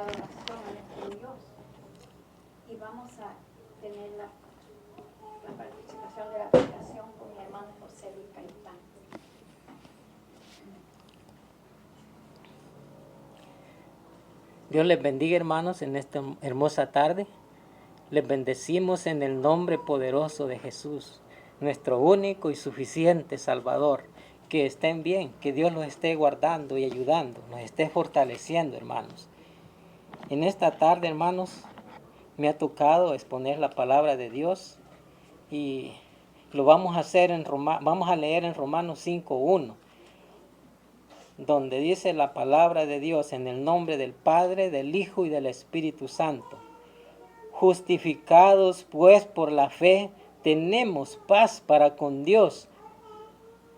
adoración a nuestro Dios. Y vamos a tener la participación de la aplicación con mi hermano José Luis Caipán. Dios les bendiga, hermanos, en esta hermosa tarde. Les bendecimos en el nombre poderoso de Jesús, nuestro único y suficiente Salvador. Que estén bien, que Dios los esté guardando y ayudando, nos esté fortaleciendo, hermanos. En esta tarde, hermanos, me ha tocado exponer la palabra de Dios y lo vamos a hacer vamos a leer en Romanos 5:1, donde dice la palabra de Dios: en el nombre del Padre, del Hijo y del Espíritu Santo. Justificados pues por la fe, tenemos paz para con Dios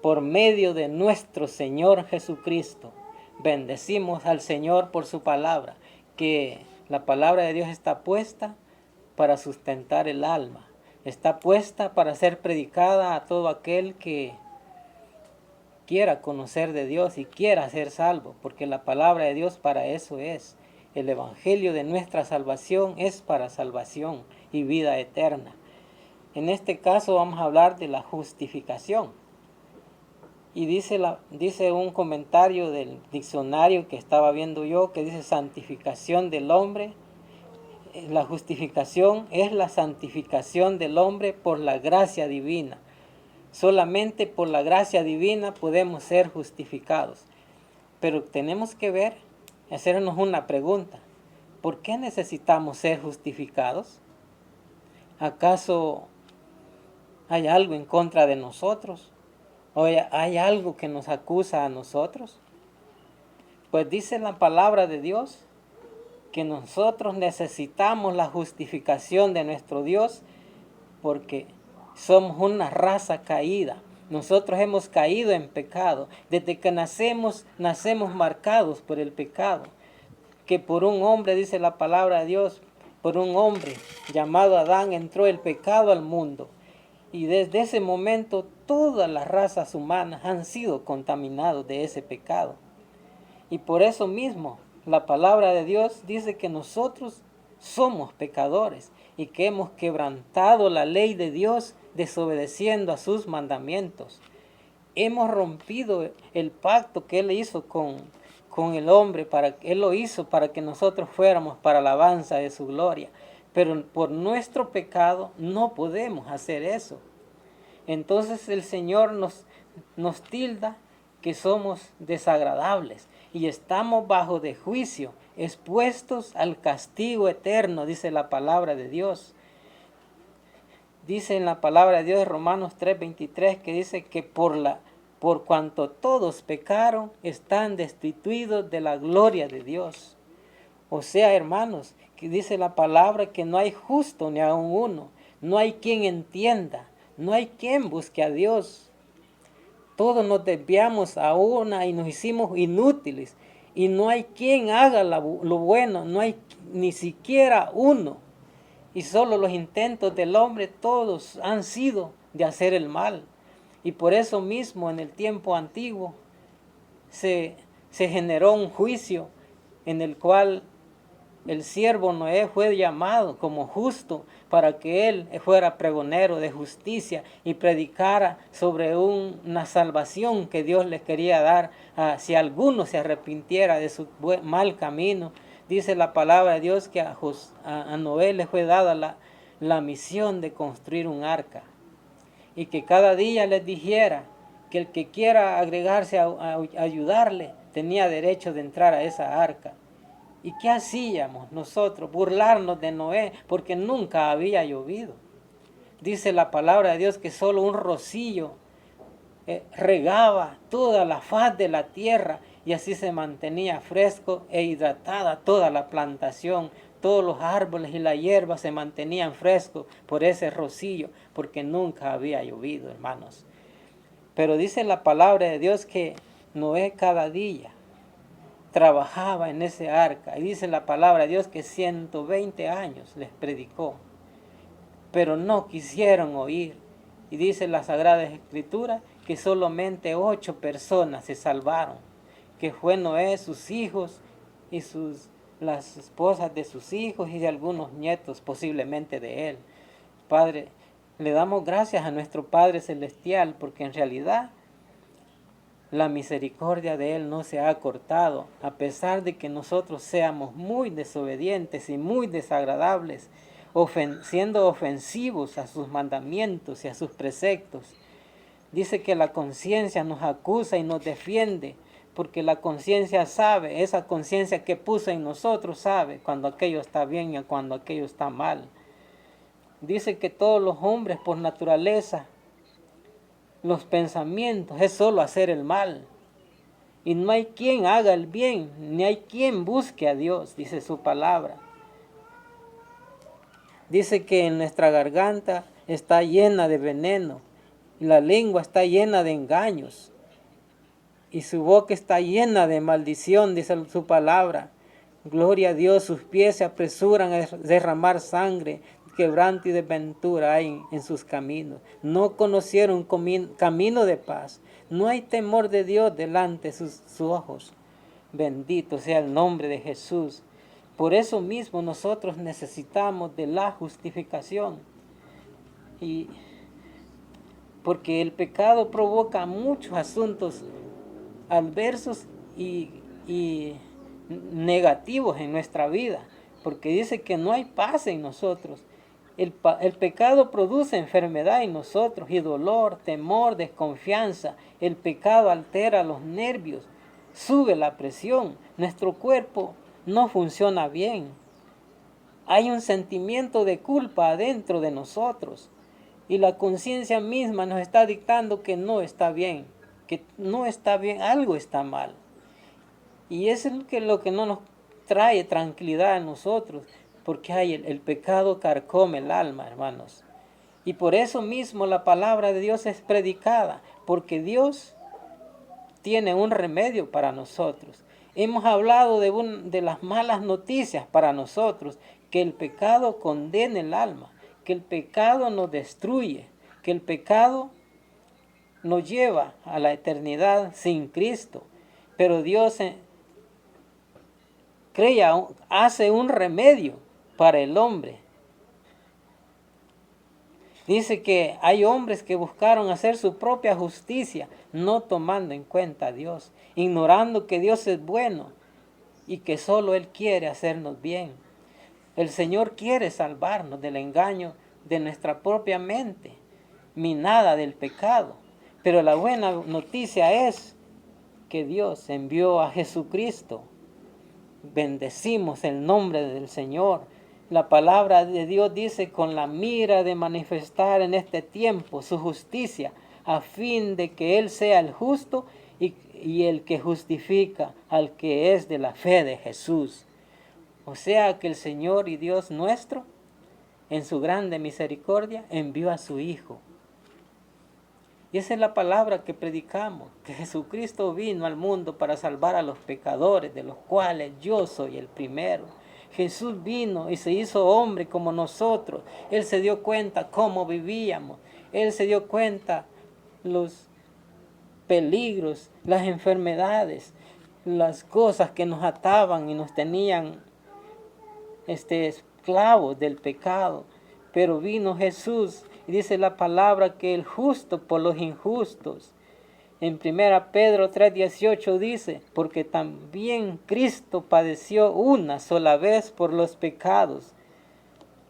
por medio de nuestro Señor Jesucristo. Bendecimos al Señor por su palabra, que la palabra de Dios está puesta para sustentar el alma, está puesta para ser predicada a todo aquel que quiera conocer de Dios y quiera ser salvo, porque la palabra de Dios para eso es. El evangelio de nuestra salvación es para salvación y vida eterna. En este caso vamos a hablar de la justificación. Y dice un comentario del diccionario que estaba viendo yo, que dice: santificación del hombre. La justificación es la santificación del hombre por la gracia divina. Solamente por la gracia divina podemos ser justificados. Pero tenemos que ver, hacernos una pregunta: ¿por qué necesitamos ser justificados? ¿Acaso hay algo en contra de nosotros? ¿O hay algo que nos acusa a nosotros? Pues dice la palabra de Dios que nosotros necesitamos la justificación de nuestro Dios porque somos una raza caída. Nosotros hemos caído en pecado. Desde que nacemos marcados por el pecado. Que por un hombre, dice la palabra de Dios, por un hombre llamado Adán entró el pecado al mundo. Y desde ese momento todas las razas humanas han sido contaminadas de ese pecado. Y por eso mismo la palabra de Dios dice que nosotros somos pecadores y que hemos quebrantado la ley de Dios desobedeciendo a sus mandamientos. Hemos rompido el pacto que Él hizo con el hombre, Él lo hizo para que nosotros fuéramos para la alabanza de su gloria. Pero por nuestro pecado no podemos hacer eso. Entonces el Señor nos tilda que somos desagradables y estamos bajo de juicio, expuestos al castigo eterno, dice la palabra de Dios. Dice en la palabra de Dios de Romanos 3:23 que dice que por cuanto todos pecaron, están destituidos de la gloria de Dios. O sea, hermanos, que dice la palabra que no hay justo ni aun uno, no hay quien entienda, no hay quien busque a Dios. Todos nos desviamos a una y nos hicimos inútiles. Y no hay quien haga lo bueno, no hay ni siquiera uno. Y solo los intentos del hombre todos han sido de hacer el mal. Y por eso mismo en el tiempo antiguo se generó un juicio en el cual el siervo Noé fue llamado como justo para que él fuera pregonero de justicia y predicara sobre una salvación que Dios les quería dar si alguno se arrepintiera de su mal camino. Dice la palabra de Dios que a Noé le fue dada la misión de construir un arca y que cada día les dijera que el que quiera agregarse a ayudarle tenía derecho de entrar a esa arca. ¿Y qué hacíamos nosotros? Burlarnos de Noé porque nunca había llovido. Dice la palabra de Dios que solo un rocío regaba toda la faz de la tierra y así se mantenía fresco e hidratada toda la plantación. Todos los árboles y la hierba se mantenían frescos por ese rocío porque nunca había llovido, hermanos. Pero dice la palabra de Dios que Noé cada día trabajaba en ese arca. Y dice la palabra de Dios que 120 años les predicó. Pero no quisieron oír. Y dice la Sagrada Escritura que solamente 8 personas se salvaron. Que fue Noé, sus hijos y sus las esposas de sus hijos y de algunos nietos posiblemente de él. Padre, le damos gracias a nuestro Padre Celestial porque en realidad la misericordia de Él no se ha cortado, a pesar de que nosotros seamos muy desobedientes y muy desagradables, siendo ofensivos a sus mandamientos y a sus preceptos. Dice que la conciencia nos acusa y nos defiende, porque la conciencia sabe, esa conciencia que puso en nosotros sabe cuando aquello está bien y cuando aquello está mal. Dice que todos los hombres por naturaleza, los pensamientos es solo hacer el mal. Y no hay quien haga el bien, ni hay quien busque a Dios, dice su palabra. Dice que en nuestra garganta está llena de veneno, y la lengua está llena de engaños, y su boca está llena de maldición, dice su palabra. Gloria a Dios, sus pies se apresuran a derramar sangre, quebranto y desventura hay en sus caminos. No conocieron camino de paz. No hay temor de Dios delante de sus ojos. Bendito sea el nombre de Jesús. Por eso mismo nosotros necesitamos de la justificación. Y porque el pecado provoca muchos asuntos adversos y negativos en nuestra vida, porque dice que no hay paz en nosotros. El pecado produce enfermedad en nosotros y dolor, temor, desconfianza. El pecado altera los nervios, sube la presión, nuestro cuerpo no funciona bien. Hay un sentimiento de culpa adentro de nosotros y la conciencia misma nos está dictando que no está bien, algo está mal. Y eso es lo que no nos trae tranquilidad a nosotros, porque el pecado carcome el alma, hermanos. Y por eso mismo la palabra de Dios es predicada, porque Dios tiene un remedio para nosotros. Hemos hablado de las malas noticias para nosotros, que el pecado condena el alma, que el pecado nos destruye, que el pecado nos lleva a la eternidad sin Cristo. Pero Dios hace un remedio para el hombre. Dice que hay hombres que buscaron hacer su propia justicia, no tomando en cuenta a Dios, ignorando que Dios es bueno y que solo Él quiere hacernos bien. El Señor quiere salvarnos del engaño de nuestra propia mente, minada del pecado. Pero la buena noticia es que Dios envió a Jesucristo. Bendecimos el nombre del Señor. La palabra de Dios dice con la mira de manifestar en este tiempo su justicia, a fin de que Él sea el justo y el que justifica al que es de la fe de Jesús. O sea que el Señor y Dios nuestro, en su grande misericordia, envió a su Hijo. Y esa es la palabra que predicamos, que Jesucristo vino al mundo para salvar a los pecadores, de los cuales yo soy el primero. Jesús vino y se hizo hombre como nosotros. Él se dio cuenta cómo vivíamos. Él se dio cuenta los peligros, las enfermedades, las cosas que nos ataban y nos tenían esclavos del pecado. Pero vino Jesús y dice la palabra que el justo por los injustos. En 1 Pedro 3:18 dice, porque también Cristo padeció una sola vez por los pecados,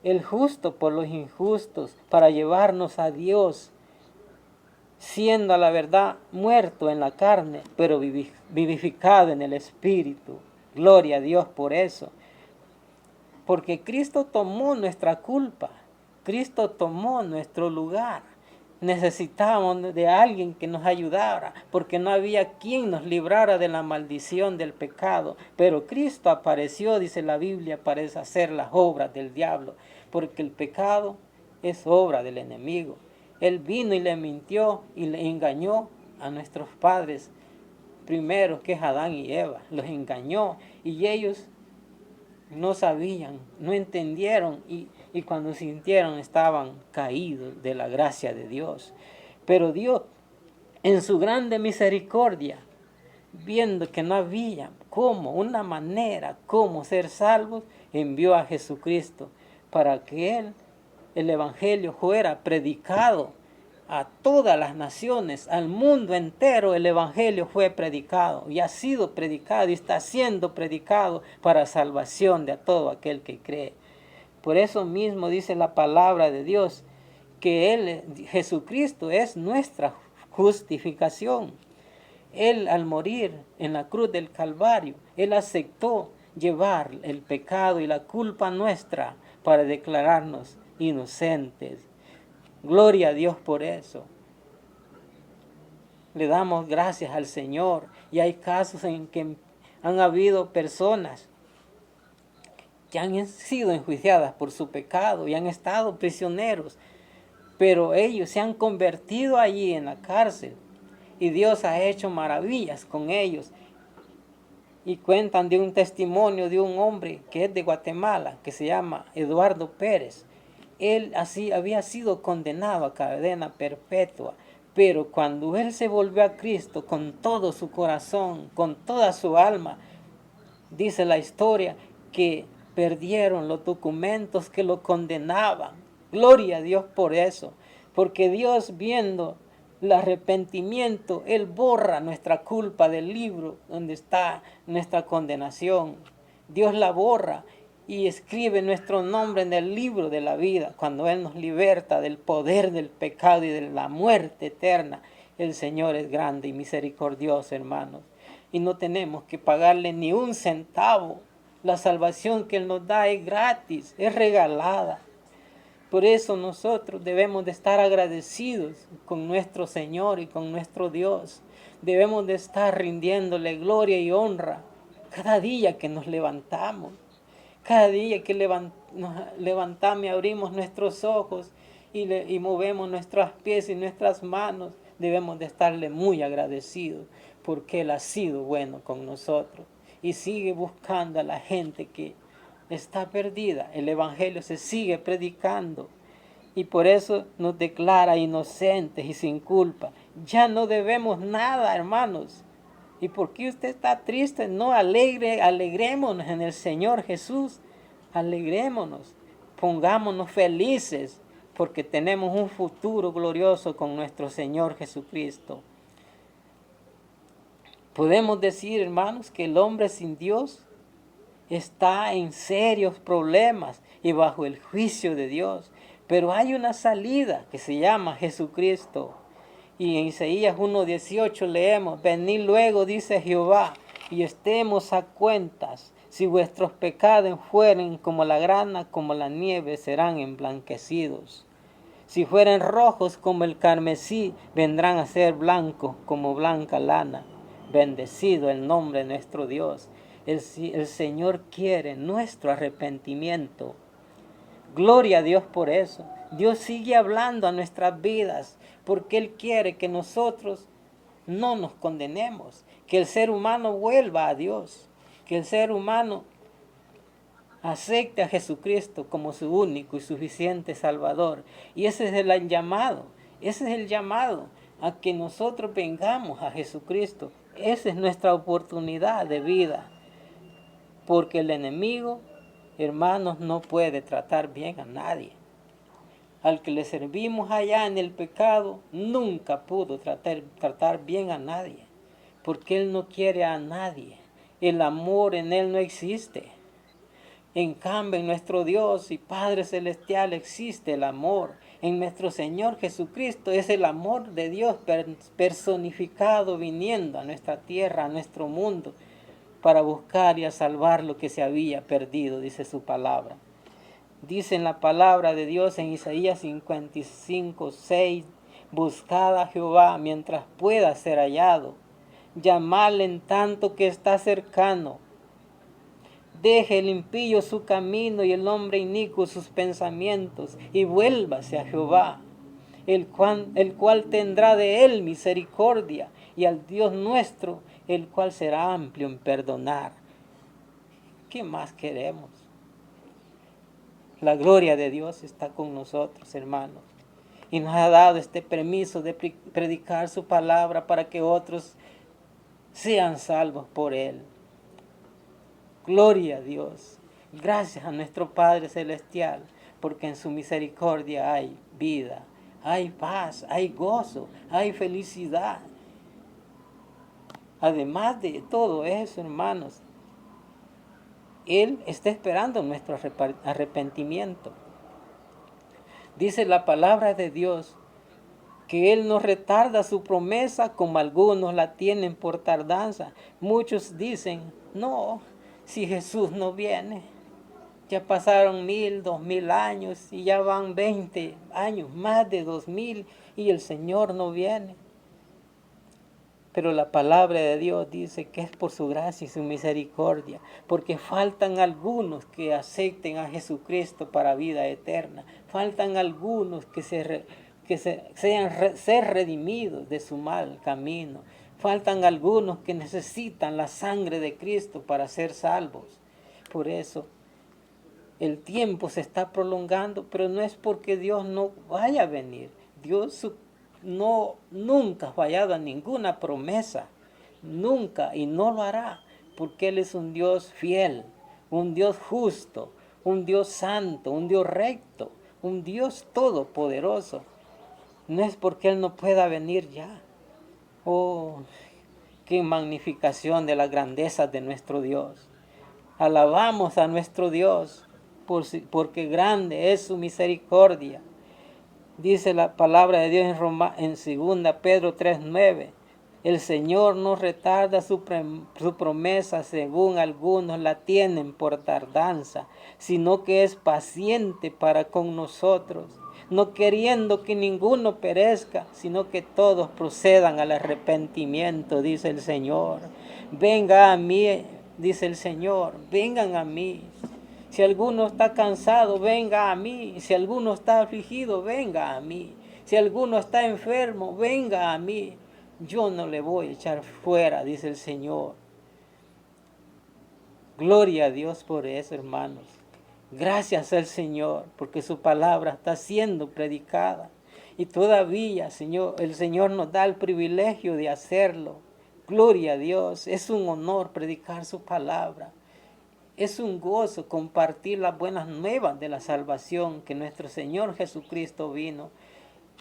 el justo por los injustos, para llevarnos a Dios, siendo a la verdad muerto en la carne, pero vivificado en el Espíritu. Gloria a Dios por eso. Porque Cristo tomó nuestra culpa, Cristo tomó nuestro lugar. Necesitábamos de alguien que nos ayudara, porque no había quien nos librara de la maldición del pecado. Pero Cristo apareció, dice la Biblia, para deshacer las obras del diablo, porque el pecado es obra del enemigo. Él vino y le mintió y le engañó a nuestros padres, primero que es Adán y Eva, los engañó y ellos no sabían, no entendieron y cuando sintieron estaban caídos de la gracia de Dios. Pero Dios, en su grande misericordia, viendo que no había una manera cómo ser salvos, envió a Jesucristo para que el Evangelio fuera predicado a todas las naciones, al mundo entero. El Evangelio fue predicado y ha sido predicado y está siendo predicado para salvación de todo aquel que cree. Por eso mismo dice la palabra de Dios que Jesucristo es nuestra justificación. Él, al morir en la cruz del Calvario, Él aceptó llevar el pecado y la culpa nuestra para declararnos inocentes. Gloria a Dios por eso. Le damos gracias al Señor. Y hay casos en que han habido personas que han sido enjuiciadas por su pecado y han estado prisioneros, pero ellos se han convertido allí en la cárcel y Dios ha hecho maravillas con ellos. Y cuentan de un testimonio de un hombre que es de Guatemala, que se llama Eduardo Pérez. Él así había sido condenado a cadena perpetua, pero cuando él se volvió a Cristo con todo su corazón, con toda su alma, dice la historia que perdieron los documentos que lo condenaban. Gloria a Dios por eso, porque Dios, viendo el arrepentimiento, Él borra nuestra culpa del libro donde está nuestra condenación. Dios la borra y escribe nuestro nombre en el libro de la vida cuando Él nos liberta del poder del pecado y de la muerte eterna. El Señor es grande y misericordioso, hermanos, y no tenemos que pagarle ni un centavo. La salvación que Él nos da es gratis, es regalada. Por eso nosotros debemos de estar agradecidos con nuestro Señor y con nuestro Dios. Debemos de estar rindiéndole gloria y honra cada día que nos levantamos. Cada día que nos levantamos y abrimos nuestros ojos y movemos nuestros pies y nuestras manos, debemos de estarle muy agradecidos porque Él ha sido bueno con nosotros y sigue buscando a la gente que está perdida. El Evangelio se sigue predicando y por eso nos declara inocentes y sin culpa. Ya no debemos nada, hermanos. ¿Y por qué usted está triste? No, alegrémonos en el Señor Jesús. Alegrémonos, pongámonos felices porque tenemos un futuro glorioso con nuestro Señor Jesucristo. Podemos decir, hermanos, que el hombre sin Dios está en serios problemas y bajo el juicio de Dios. Pero hay una salida que se llama Jesucristo. Y en Isaías 1:18 leemos: venid luego, dice Jehová, y estemos a cuentas. Si vuestros pecados fueren como la grana, como la nieve, serán emblanquecidos. Si fueren rojos como el carmesí, vendrán a ser blancos como blanca lana. Bendecido el nombre de nuestro Dios. El Señor quiere nuestro arrepentimiento. Gloria a Dios por eso. Dios sigue hablando a nuestras vidas porque Él quiere que nosotros no nos condenemos, que el ser humano vuelva a Dios, que el ser humano acepte a Jesucristo como su único y suficiente Salvador. Y ese es el llamado a que nosotros vengamos a Jesucristo. Esa es nuestra oportunidad de vida, porque el enemigo, hermanos, no puede tratar bien a nadie. Al que le servimos allá en el pecado, nunca pudo tratar bien a nadie, porque Él no quiere a nadie. El amor en Él no existe. En cambio, en nuestro Dios y Padre Celestial existe el amor. En nuestro Señor Jesucristo es el amor de Dios personificado, viniendo a nuestra tierra, a nuestro mundo, para buscar y a salvar lo que se había perdido, dice su palabra. Dice en la palabra de Dios en Isaías 55:6: buscad a Jehová mientras pueda ser hallado, llamadle en tanto que está cercano. Deje el impío su camino y el hombre inicuo sus pensamientos, y vuélvase a Jehová, el cual tendrá de él misericordia, y al Dios nuestro, el cual será amplio en perdonar. ¿Qué más queremos? La gloria de Dios está con nosotros, hermanos, y nos ha dado este permiso de predicar su palabra para que otros sean salvos por Él. Gloria a Dios. Gracias a nuestro Padre Celestial, porque en su misericordia hay vida, hay paz, hay gozo, hay felicidad. Además de todo eso, hermanos, Él está esperando nuestro arrepentimiento. Dice la palabra de Dios que Él no retarda su promesa como algunos la tienen por tardanza. Muchos dicen, no, si Jesús no viene, ya pasaron 1000, 2000 años y ya van 20 años, más de 2000 y el Señor no viene. Pero la palabra de Dios dice que es por su gracia y su misericordia, porque faltan algunos que acepten a Jesucristo para vida eterna. Faltan algunos que sean ser redimidos de su mal camino. Faltan algunos que necesitan la sangre de Cristo para ser salvos. Por eso el tiempo se está prolongando, pero no es porque Dios no vaya a venir. Dios nunca ha fallado a ninguna promesa, nunca, y no lo hará, porque Él es un Dios fiel, un Dios justo, un Dios santo, un Dios recto, un Dios todopoderoso. No es porque Él no pueda venir ya. Oh, qué magnificación de la grandeza de nuestro Dios. Alabamos a nuestro Dios, porque grande es su misericordia. Dice la palabra de Dios en 2 Pedro 3:9. El Señor no retarda su promesa, según algunos la tienen por tardanza, sino que es paciente para con nosotros, no queriendo que ninguno perezca, sino que todos procedan al arrepentimiento, dice el Señor. Venga a mí, dice el Señor, vengan a mí. Si alguno está cansado, venga a mí. Si alguno está afligido, venga a mí. Si alguno está enfermo, venga a mí. Yo no le voy a echar fuera, dice el Señor. Gloria a Dios por eso, hermanos. Gracias al Señor, porque su palabra está siendo predicada. Y todavía, Señor, el Señor nos da el privilegio de hacerlo. Gloria a Dios. Es un honor predicar su palabra. Es un gozo compartir las buenas nuevas de la salvación, que nuestro Señor Jesucristo vino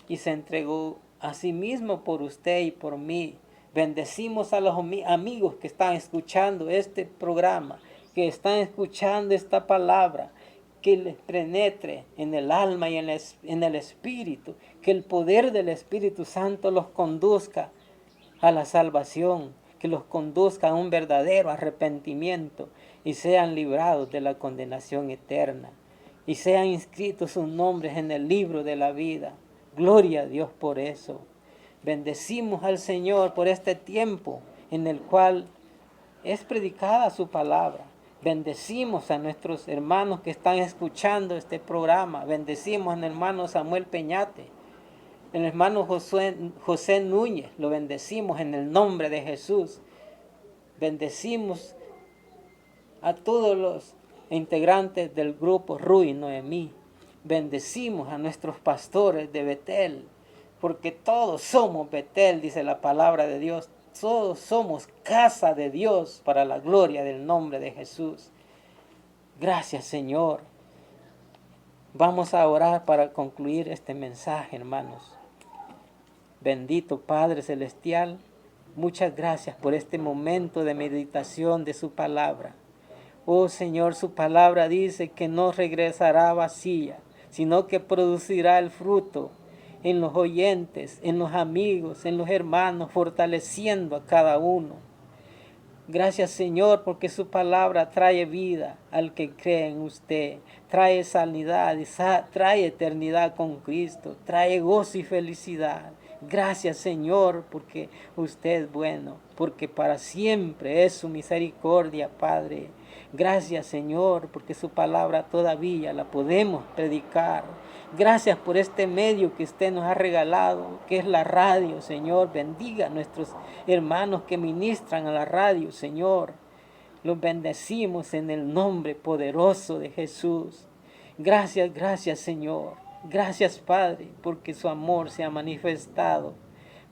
y se entregó a sí mismo por usted y por mí. Bendecimos a los amigos que están escuchando este programa, que están escuchando esta palabra, que les penetre en el alma y en el espíritu, que el poder del Espíritu Santo los conduzca a la salvación, que los conduzca a un verdadero arrepentimiento y sean librados de la condenación eterna y sean inscritos sus nombres en el libro de la vida. Gloria a Dios por eso. Bendecimos al Señor por este tiempo en el cual es predicada su palabra. Bendecimos a nuestros hermanos que están escuchando este programa. Bendecimos al hermano Samuel Peñate, el hermano José Núñez. Lo bendecimos en el nombre de Jesús. Bendecimos a todos los integrantes del grupo Ruy y Noemí. Bendecimos a nuestros pastores de Betel, porque todos somos Betel, dice la palabra de Dios. Todos somos casa de Dios para la gloria del nombre de Jesús. Gracias, Señor. Vamos a orar para concluir este mensaje, hermanos. Bendito Padre Celestial, muchas gracias por este momento de meditación de su palabra. Oh Señor, su palabra dice que no regresará vacía, sino que producirá el fruto en los oyentes, en los amigos, en los hermanos, fortaleciendo a cada uno. Gracias, Señor, porque su palabra trae vida al que cree en usted, trae sanidad, trae eternidad con Cristo, trae gozo y felicidad. Gracias, Señor, porque usted es bueno, porque para siempre es su misericordia, Padre. Gracias, Señor, porque su palabra todavía la podemos predicar. Gracias por este medio que usted nos ha regalado, que es la radio, Señor. Bendiga a nuestros hermanos que ministran a la radio, Señor. Los bendecimos en el nombre poderoso de Jesús. Gracias, gracias, Señor. Gracias, Padre, porque su amor se ha manifestado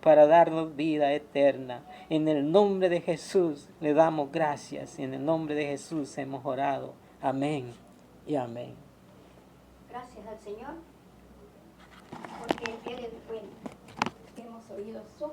para darnos vida eterna. En el nombre de Jesús le damos gracias. En el nombre de Jesús hemos orado. Amén y amén. Gracias al Señor, porque Él es bueno. Hemos oído su